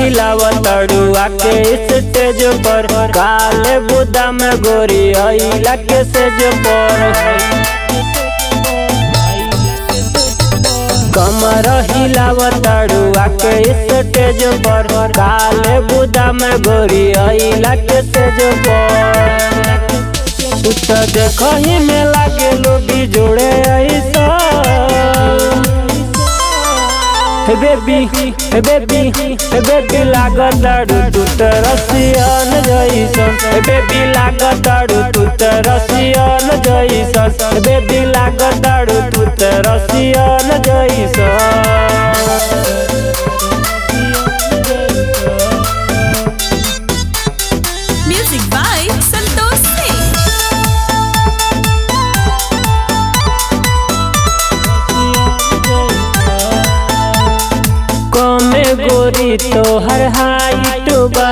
हिलावताड़ू आके स्टेज पर काले बुदा में गोरी आइला के सेज पर कमर हिलावताड़ू आके स्टेज पर काले बुदा में गोरी आइला के सेज पर तू तो देखही में लागे लोगी जोड़े ऐसा बेबी लागताड़ू तू तो रसियन जइसन बेबी लागताड़ू तू तो रसियन जइसन बेबी लागताड़ू तू तो रसियन जइसन। Music by Santosh Singh. कमे गोरी तोहर हाइट बा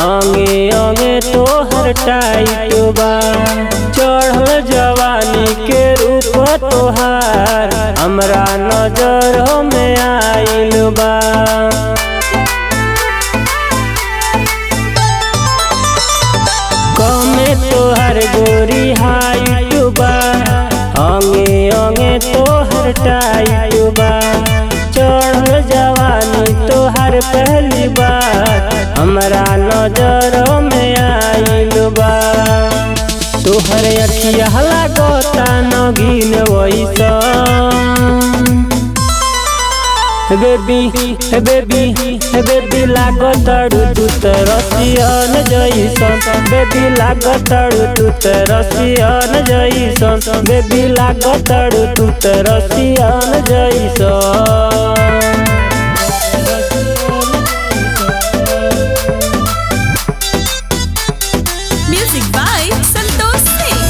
अंगे अंगे तोहर टाइट बा चढ़ल जवानी के रूप तोहार हमरा नजर में आइल बा कमे तोहर गोरी हाइट बा अंगे अंगे तोहर टाइट बा चढ़ल जवानी तोहर पहली बार हमरा नजर में आइल बा तोहर अखिया लागता नगीन वैसन बेबी लागताड़ू तू तो रसियन जइसन बेबी लागताड़ू तू तो रसियन जइसन बेबी लागताड़ू तू तो रसियन जइसन। Music by Santosh Singh.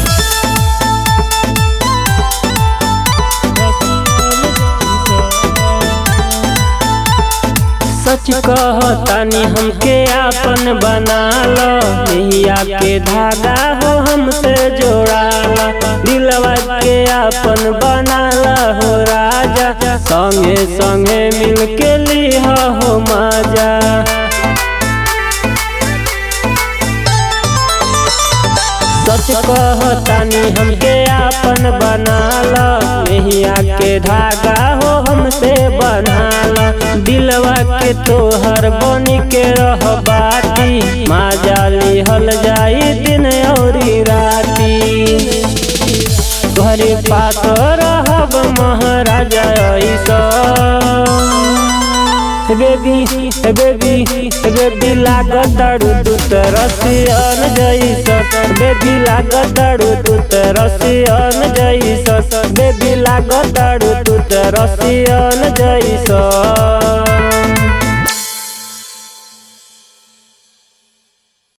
सच कहतानी हमके आपन बना लो नैया के धागा हो हमसे जोड़ा लो दिलवा के आपन बना लो हो राजा संगे संगे मिल के लिहा हो मजा सच कहतानी हमके आपन बना लो नैया के धागा हो हमसे बना लो दिलवा के तोहर बनी के रह बाटी माजा लिहल जाई दिन औरी राती तोहरे पास रहब महाराजा ऐसा बेबी लागताड़ू तू तो रसियन जइसन बेबी लागताड़ू तू तो रसियन जइसन बेबी लागताड़ू तू तो रसियन जइसन।